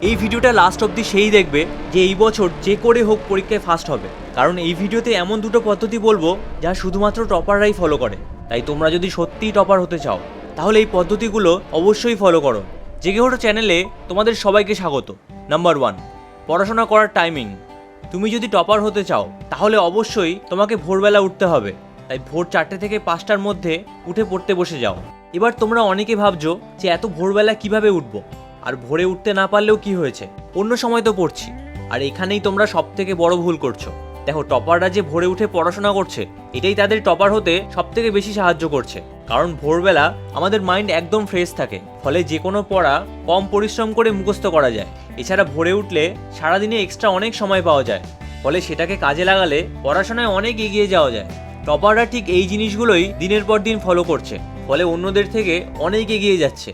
এই ভিডিওটা লাস্ট অবধি সেই দেখবে যে এই বছর যে করে হোক পরীক্ষায় ফার্স্ট হবে, কারণ এই ভিডিওতে এমন দুটো পদ্ধতি বলবো যা শুধুমাত্র টপাররাই ফলো করে। তাই তোমরা যদি সত্যিই টপার হতে চাও তাহলে এই পদ্ধতিগুলো অবশ্যই ফলো করো। জেগে ওঠো চ্যানেলে তোমাদের সবাইকে স্বাগত। নাম্বার 1, পড়াশোনা করার টাইমিং। তুমি যদি টপার হতে চাও তাহলে অবশ্যই তোমাকে ভোরবেলা উঠতে হবে। তাই ভোর 4টে থেকে 5টার মধ্যে উঠে পড়তে বসে যাও। এবার তোমরা অনেকে ভাবছো যে এত ভোরবেলা কিভাবে উঠবো, আর ভোরে উঠতে না পারলেও কি হয়েছে, অন্য সময় তো পড়ছি। আর এখানেই তোমরা সব থেকে বড় ভুল করছো। দেখো, টপাররা যে ভোরে উঠে পড়াশোনা করছে এটাই তাদের টপার হতে সব থেকে বেশি সাহায্য করছে। কারণ ভোরবেলা আমাদের মাইন্ড একদম ফ্রেশ থাকে, ফলে যে কোনো পড়া কম পরিশ্রম করে মুখস্থ করা যায়। এছাড়া ভোরে উঠলে সারাদিনে এক্সট্রা অনেক সময় পাওয়া যায়, ফলে সেটাকে কাজে লাগালে পড়াশোনায় অনেক এগিয়ে যাওয়া যায়। টপাররা ঠিক এই জিনিসগুলোই দিনের পর দিন ফলো করছে, ফলে অন্যদের থেকে অনেক এগিয়ে যাচ্ছে।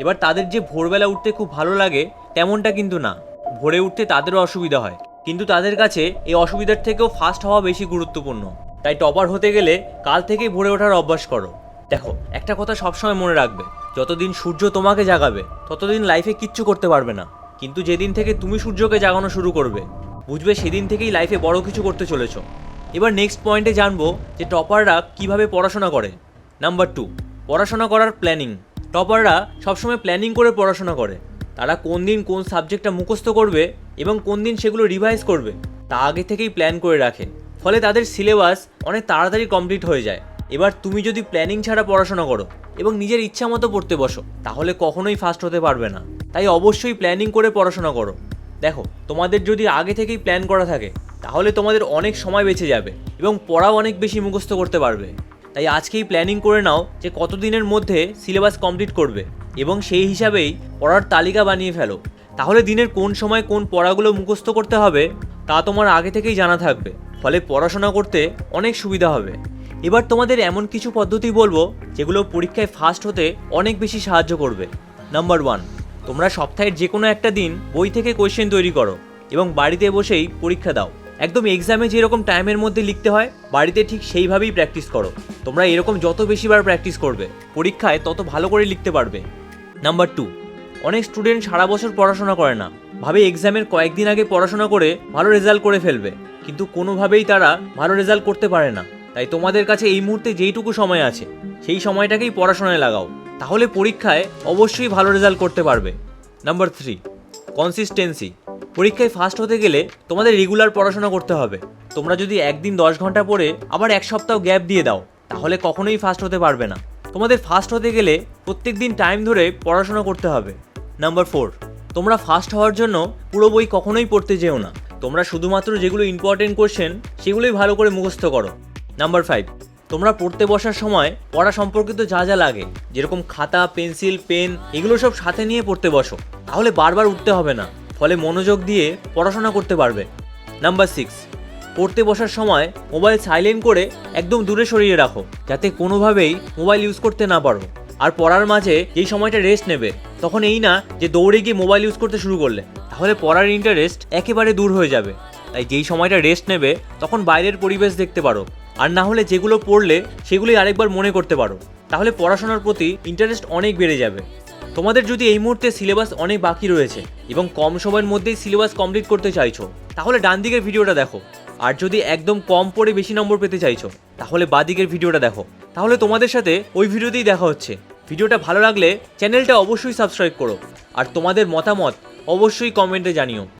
এবার তাদের যে ভোরবেলা উঠতে খুব ভালো লাগে তেমনটা কিন্তু না। ভোরে উঠতে তাদেরও অসুবিধা হয়, কিন্তু তাদের কাছে এই অসুবিধার থেকেও ফাস্ট হওয়া বেশি গুরুত্বপূর্ণ। তাই টপার হতে গেলে কাল থেকেই ভোরে ওঠার অভ্যাস করো। দেখো, একটা কথা সবসময় মনে রাখবে, যতদিন সূর্য তোমাকে জাগাবে ততদিন লাইফে কিচ্ছু করতে পারবে না। কিন্তু যেদিন থেকে তুমি সূর্যকে জাগানো শুরু করবে, বুঝবে সেদিন থেকেই লাইফে বড় কিছু করতে চলেছো। এবার নেক্সট পয়েন্টে জানবো যে টপাররা কিভাবে পড়াশোনা করে। নাম্বার 2, পড়াশোনা করার প্ল্যানিং। টপাররা সবসময় প্ল্যানিং করে পড়াশোনা করে। তারা কোন দিন কোন সাবজেক্টটা মুখস্থ করবে এবং কোন দিন সেগুলো রিভাইজ করবে তা আগে থেকেই প্ল্যান করে রাখে, ফলে তাদের সিলেবাস অনেক তাড়াতাড়ি কমপ্লিট হয়ে যায়। এবার তুমি যদি প্ল্যানিং ছাড়া পড়াশোনা করো এবং নিজের ইচ্ছা মতো পড়তে বসো তাহলে কখনোই ফার্স্ট হতে পারবে না। তাই অবশ্যই প্ল্যানিং করে পড়াশোনা করো। দেখো, তোমাদের যদি আগে থেকেই প্ল্যান করা থাকে তাহলে তোমাদের অনেক সময় বেঁচে যাবে এবং পড়াও অনেক বেশি মুখস্থ করতে পারবে। তাই আজকেই প্ল্যানিং করে নাও যে কত দিনের মধ্যে সিলেবাস কমপ্লিট করবে এবং সেই হিসাবেই পড়ার তালিকা বানিয়ে ফেলো। তাহলে দিনের কোন সময় কোন পড়াগুলো মুখস্থ করতে হবে তা তোমার আগে থেকেই জানা থাকবে, ফলে পড়াশোনা করতে অনেক সুবিধা হবে। এবার তোমাদের এমন কিছু পদ্ধতি বলবো যেগুলো পরীক্ষায় ফার্স্ট হতে অনেক বেশি সাহায্য করবে। নাম্বার 1, তোমরা সপ্তাহের যে কোনো একটা দিন বই থেকে কোয়েশ্চেন তৈরি করো এবং বাড়িতে বসেই পরীক্ষা দাও। একদম এক্সামে যেরকম টাইমের মধ্যে লিখতে হয় বাড়িতে ঠিক সেইভাবেই প্র্যাকটিস করো। তোমরা এরকম যত বেশিবার প্র্যাকটিস করবে পরীক্ষায় তত ভালো করে লিখতে পারবে। নাম্বার 2, অনেক স্টুডেন্ট সারা বছর পড়াশোনা করে না, ভাবে এক্সামের কয়েকদিন আগে পড়াশোনা করে ভালো রেজাল্ট করে ফেলবে, কিন্তু কোনোভাবেই তারা ভালো রেজাল্ট করতে পারে না। তাই তোমাদের কাছে এই মুহূর্তে যেইটুকু সময় আছে সেই সময়টাকেই পড়াশোনায় লাগাও, তাহলে পরীক্ষায় অবশ্যই ভালো রেজাল্ট করতে পারবে। Number 3, consistency. পরীক্ষায় ফার্স্ট হতে গেলে তোমাদের রেগুলার পড়াশোনা করতে হবে। তোমরা যদি একদিন 10 ঘন্টা পড়ে আবার এক সপ্তাহ গ্যাপ দিয়ে দাও তাহলে কখনোই ফার্স্ট হতে পারবে না। তোমাদের ফার্স্ট হতে গেলে প্রত্যেক দিন টাইম ধরে পড়াশোনা করতে হবে। নাম্বার 4, তোমরা ফার্স্ট হওয়ার জন্য পুরো বই কখনোই পড়তে যেও না। তোমরা শুধুমাত্র যেগুলো ইম্পর্টেন্ট কোশ্চেন সেগুলোই ভালো করে মুখস্থ করো। নাম্বার 5, তোমরা পড়তে বসার সময় পড়া সম্পর্কিত যা যা লাগে, যেরকম খাতা, পেন্সিল, পেন, এগুলো সব সাথে নিয়ে পড়তে বসো, তাহলে বারবার উঠতে হবে না, ফলে মনোযোগ দিয়ে পড়াশোনা করতে পারবে। নাম্বার 6, পড়তে বসার সময় মোবাইল সাইলেন্ট করে একদম দূরে সরিয়ে রাখো, যাতে কোনোভাবেই মোবাইল ইউজ করতে না পারো। আর পড়ার মাঝে যেই সময়টা রেস্ট নেবে তখন এই না যে দৌড়ে গিয়ে মোবাইল ইউজ করতে শুরু করলে, তাহলে পড়ার ইন্টারেস্ট একেবারে দূর হয়ে যাবে। তাই যেই সময়টা রেস্ট নেবে তখন বাইরের পরিবেশ দেখতে পারো, আর না হলে যেগুলো পড়লে সেগুলোই আরেকবার মনে করতে পারো, তাহলে পড়াশোনার প্রতি ইন্টারেস্ট অনেক বেড়ে যাবে। তোমাদের যদি এই মুহূর্তে সিলেবাস অনেক বাকি রয়েছে এবং কম সময়ের মধ্যেই সিলেবাস কমপ্লিট করতে চাইছো তাহলে ডান দিকের ভিডিওটা দেখো। আর যদি একদম কম পড়ে বেশি নম্বর পেতে চাইছো তাহলে বাঁ দিকের ভিডিওটা দেখো। তাহলে তোমাদের সাথে ওই ভিডিওতেই দেখা হচ্ছে। ভিডিওটা ভালো লাগলে চ্যানেলটা অবশ্যই সাবস্ক্রাইব করো আর তোমাদের মতামত অবশ্যই কমেন্টে জানিও।